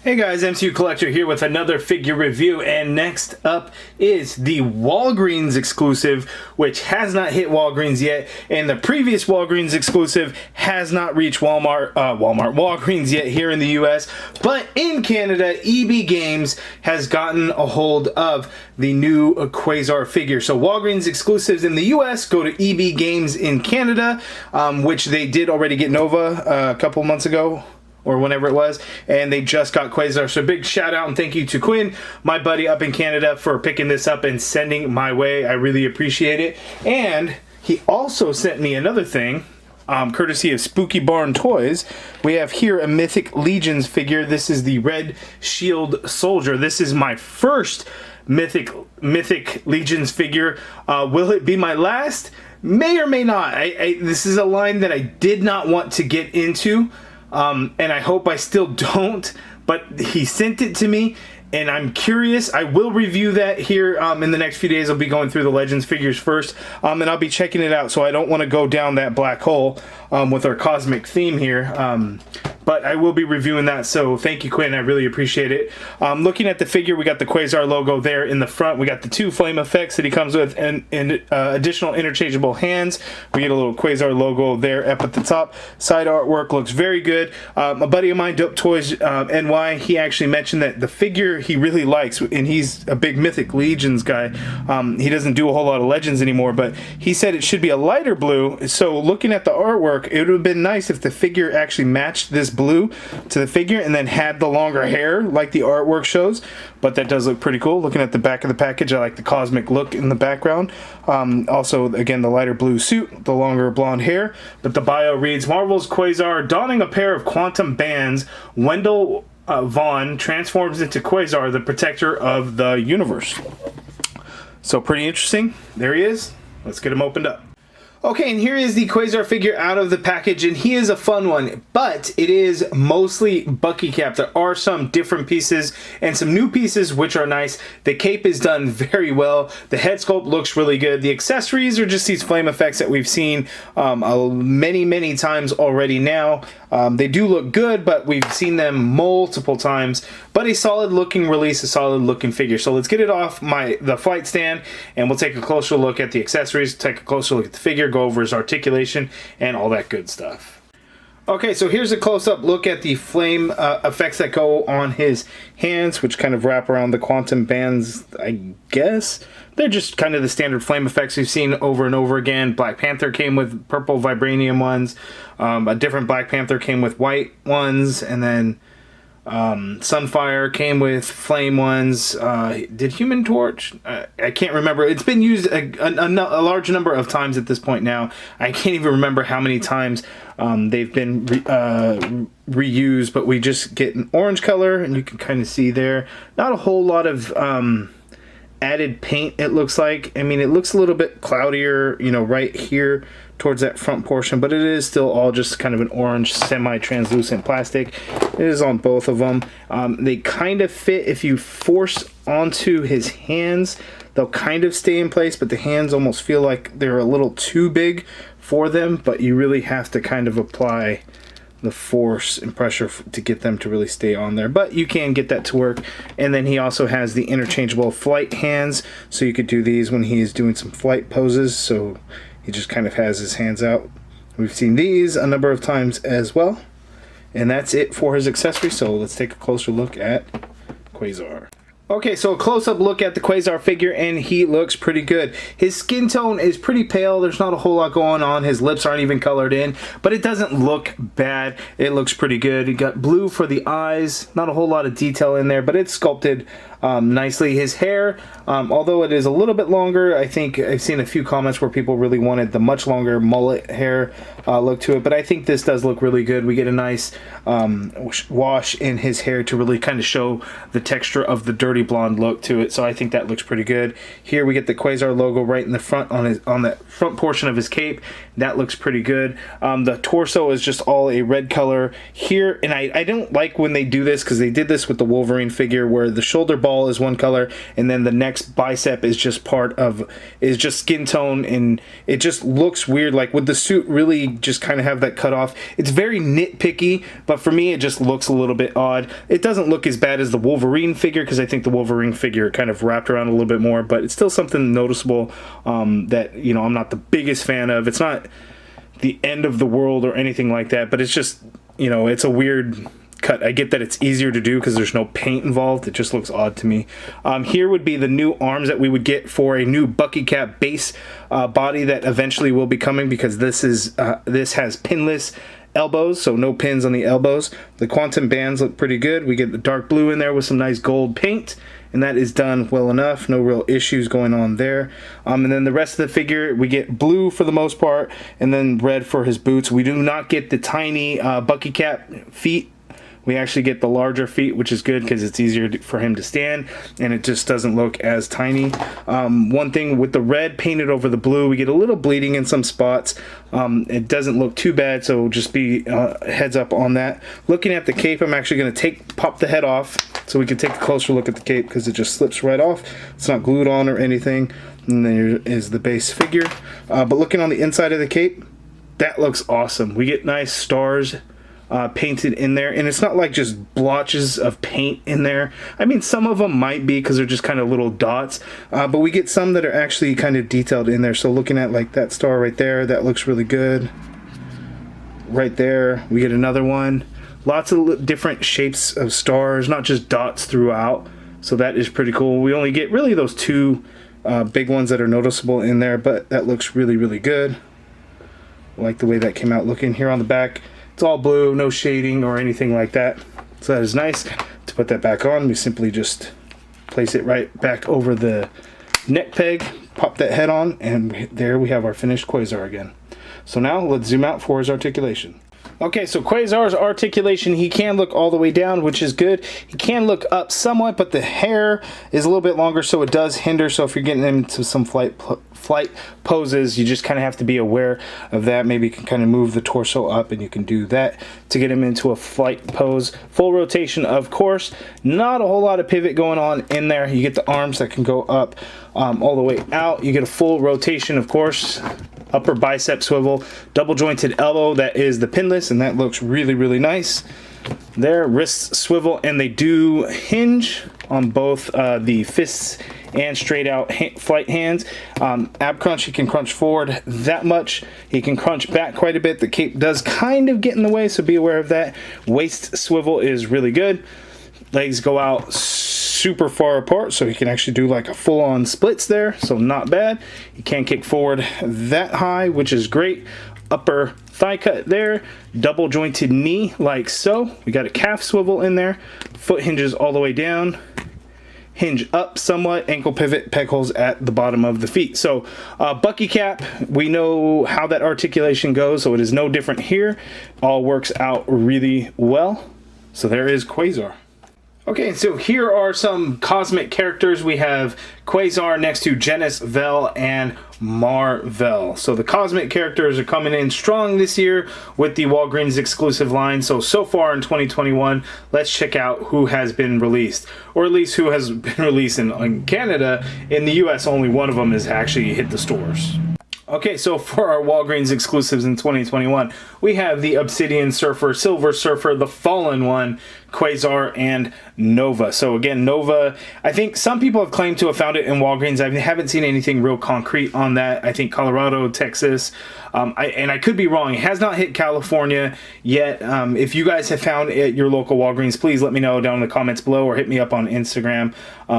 Hey guys, MCU Collector here with another figure review, and next up is the Walgreens Exclusive, which has not hit Walgreens yet, and the previous Walgreens Exclusive has not reached Walgreens yet here in the US, but in Canada, EB Games has gotten a hold of the new Quasar figure. So Walgreens Exclusives in the US go to EB Games in Canada, which they did already get Nova a couple months ago, or whenever it was, and they just got Quasar. So big shout out and thank you to Quinn, my buddy up in Canada, for picking this up and sending my way. I really appreciate it. And he also sent me another thing, courtesy of Spooky Barn Toys. We have here a Mythic Legions figure. This is the Red Shield Soldier. This is my first Mythic Legions figure. Will it be my last? May or may not. This is a line that I did not want to get into. And I hope I still don't, but he sent it to me, and I'm curious. I will review that here in the next few days. I'll be going through the Legends figures first, and I'll be checking it out, so I don't want to go down that black hole with our cosmic theme here. But I will be reviewing that, so thank you, Quinn. I really appreciate it. Looking at the figure, we got the Quasar logo there in the front. We got the two flame effects that he comes with, and additional interchangeable hands. We get a little Quasar logo there up at the top. Side artwork looks very good. A buddy of mine, Dope Toys NY, he actually mentioned that the figure he really likes, and he's a big Mythic Legions guy. He doesn't do a whole lot of Legends anymore, but he said it should be a lighter blue. So looking at the artwork, it would have been nice if the figure actually matched this blue to the figure and then had the longer hair like the artwork shows, but that does look pretty cool. Looking at the back of the package, I like the cosmic look in the background. Also, again, the lighter blue suit, the longer blonde hair, but the bio reads, Marvel's Quasar donning a pair of quantum bands, Wendell Vaughn transforms into Quasar, the protector of the universe. So pretty interesting. There he is. Let's get him opened up. Okay, and here is the Quasar figure out of the package, and he is a fun one, but it is mostly Bucky cap. There are some different pieces and some new pieces which are nice. The cape is done very well. The head sculpt looks really good. The accessories are just these flame effects that we've seen many times already now. They do look good, but we've seen them multiple times. But a solid looking release, a solid looking figure. So let's get it off the flight stand, and we'll take a closer look at the accessories, take a closer look at the figure, go over his articulation, and all that good stuff. Okay, so here's a close-up look at the flame effects that go on his hands, which kind of wrap around the quantum bands, I guess. They're just kind of the standard flame effects we've seen over and over again. Black Panther came with purple vibranium ones. A different Black Panther came with white ones, and then Sunfire came with flame ones. Did Human Torch? I can't remember. It's been used a large number of times at this point now. I can't even remember how many times they've been reused, but we just get an orange color, and you can kind of see there. Not a whole lot of added paint, it looks like. I mean, it looks a little bit cloudier, you know, right here towards that front portion, but it is still all just kind of an orange semi-translucent plastic. It is on both of them. They kind of fit. If you force onto his hands, they'll kind of stay in place, but the hands almost feel like they're a little too big for them, but you really have to kind of apply the force and pressure to get them to really stay on there, but you can get that to work. And then he also has the interchangeable flight hands, so you could do these when he's doing some flight poses, so he just kind of has his hands out. We've seen these a number of times as well, and that's it for his accessories. So let's take a closer look at Quasar. Okay, so a close-up look at the Quasar figure, and he looks pretty good. His skin tone is pretty pale. There's not a whole lot going on. His lips aren't even colored in, but it doesn't look bad. It looks pretty good. He got blue for the eyes. Not a whole lot of detail in there, but it's sculpted nicely. His hair, although it is a little bit longer, I think I've seen a few comments where people really wanted the much longer mullet hair look to it, but I think this does look really good. We get a nice wash in his hair to really kind of show the texture of the dirty blonde look to it, so I think that looks pretty good. Here we get the Quasar logo right in the front on the front portion of his cape. That looks pretty good. The torso is just all a red color here, and I don't like when they do this, because they did this with the Wolverine figure where the shoulder ball is one color and then the next bicep is just skin tone, and it just looks weird. Like, would the suit really just kind of have that cut off? It's very nitpicky, but for me it just looks a little bit odd. It doesn't look as bad as the Wolverine figure, because I think the Wolverine figure kind of wrapped around a little bit more, but it's still something noticeable that, you know, I'm not the biggest fan of. It's not the end of the world or anything like that, but it's just, you know, it's a weird cut. I get that it's easier to do because there's no paint involved. It just looks odd to me. Here would be the new arms that we would get for a new Bucky Cap base body that eventually will be coming, because this has pinless elbows, so no pins on the elbows. The quantum bands look pretty good. We get the dark blue in there with some nice gold paint, and that is done well enough. No real issues going on there. And then the rest of the figure, we get blue for the most part, and then red for his boots. We do not get the tiny Bucky Cap feet. We actually get the larger feet, which is good because it's easier for him to stand, and it just doesn't look as tiny. One thing with the red painted over the blue, we get a little bleeding in some spots. It doesn't look too bad, so just be heads up on that. Looking at the cape, I'm actually going to pop the head off so we can take a closer look at the cape, because it just slips right off. It's not glued on or anything. And there is the base figure. But looking on the inside of the cape, that looks awesome. We get nice stars painted in there, and it's not like just blotches of paint in there. I mean, some of them might be because they're just kind of little dots, but we get some that are actually kind of detailed in there. So looking at like that star right there, that looks really good. Right there, we get another one. Lots of different shapes of stars, not just dots throughout. So that is pretty cool. We only get really those two big ones that are noticeable in there, but that looks really, really good. I like the way that came out looking here on the back. It's all blue, no shading or anything like that. So that is nice. To put that back on, we simply just place it right back over the neck peg, pop that head on, and there we have our finished Quasar again. So now let's zoom out for his articulation. Okay, so Quasar's articulation, he can look all the way down, which is good. He can look up somewhat, but the hair is a little bit longer, so it does hinder. So if you're getting into some flight poses, you just kind of have to be aware of that. Maybe you can kind of move the torso up, and you can do that to get him into a flight pose. Full rotation, of course. Not a whole lot of pivot going on in there. You get the arms that can go up all the way out. You get a full rotation, of course. Upper bicep swivel, double jointed elbow, that is the pinless, and that looks really, really nice. There, wrists swivel, and they do hinge on both the fists and straight out flight hands. Ab crunch, he can crunch forward that much. He can crunch back quite a bit. The cape does kind of get in the way, so be aware of that. Waist swivel is really good. Legs go out super far apart, so he can actually do like a full-on splits there, so not bad. He can't kick forward that high, which is great. Upper thigh cut there, double jointed knee like so. We got a calf swivel in there, foot hinges all the way down, hinge up somewhat, ankle pivot, peg holes at the bottom of the feet. So Bucky Cap, we know how that articulation goes, so it is no different here. All works out really well. So there is Quasar. Okay, so here are some cosmic characters. We have Quasar next to Vell and mar-vell. So the cosmic characters are coming in strong this year with the Walgreens exclusive line. So far in 2021, let's check out who has been released, or at least who has been released in Canada. In the US, only one of them has actually hit the stores. Okay, so for our Walgreens exclusives in 2021, we have the Obsidian Surfer, Silver Surfer, the Fallen One, Quasar, and Nova. So again, Nova, I think some people have claimed to have found it in Walgreens. I haven't seen anything real concrete on that. I think Colorado, Texas, and I could be wrong. It has not hit California yet. If you guys have found it at your local Walgreens, please let me know down in the comments below, or hit me up on Instagram,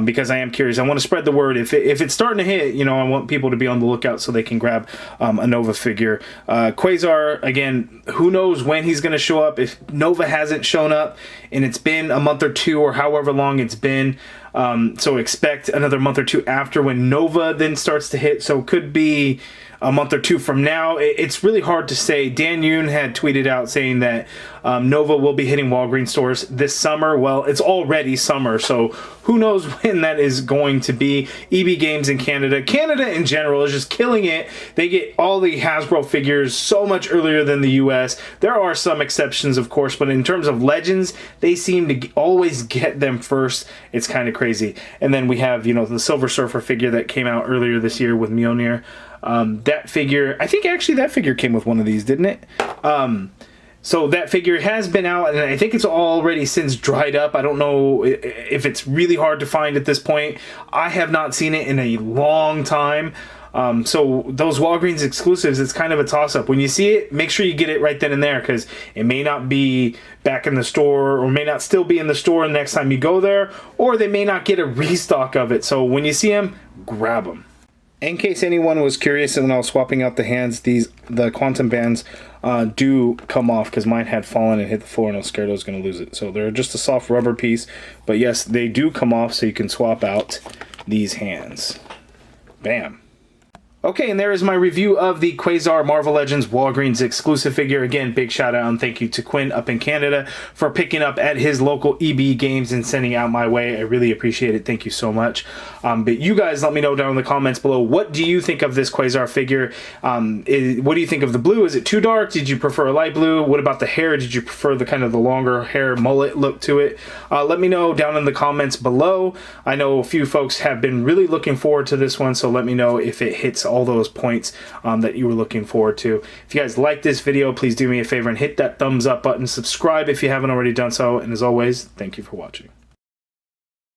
because I am curious. I want to spread the word. If it's starting to hit, you know, I want people to be on the lookout so they can grab a Nova figure. Quasar, again, who knows when he's going to show up. If Nova hasn't shown up and it's been a month or two, or however long it's been, so expect another month or two after when Nova then starts to hit. So it could be a month or two from now. It's really hard to say. Dan Yoon had tweeted out saying that Nova will be hitting Walgreens stores this summer. Well, it's already summer, so who knows when that is going to be. EB Games in Canada. Canada in general is just killing it. They get all the Hasbro figures so much earlier than the US. There are some exceptions, of course, but in terms of Legends, they seem to always get them first. It's kind of crazy. And then we have, you know, the Silver Surfer figure that came out earlier this year with Mjolnir. That figure, I think actually that figure came with one of these, didn't it? So that figure has been out, and I think it's already since dried up. I don't know if it's really hard to find at this point. I have not seen it in a long time. So those Walgreens exclusives, it's kind of a toss-up. When you see it, make sure you get it right then and there, because it may not be back in the store, or may not still be in the store next time you go there, or they may not get a restock of it. So when you see them, grab them. In case anyone was curious, and when I was swapping out the hands, the quantum bands do come off, because mine had fallen and hit the floor and I was scared I was going to lose it. So they're just a soft rubber piece, but yes, they do come off, so you can swap out these hands. Bam. Okay, and there is my review of the Quasar Marvel Legends Walgreens exclusive figure. Again, big shout out and thank you to Quinn up in Canada for picking up at his local EB Games and sending out my way. I really appreciate it. Thank you so much. But you guys let me know down in the comments below, what do you think of this Quasar figure? What do you think of the blue? Is it too dark? Did you prefer a light blue? What about the hair? Did you prefer the kind of the longer hair mullet look to it? Let me know down in the comments below. I know a few folks have been really looking forward to this one, so let me know if it hits all those points that you were looking forward to. If you guys like this video, please do me a favor and hit that thumbs up button. Subscribe if you haven't already done so. And as always, thank you for watching.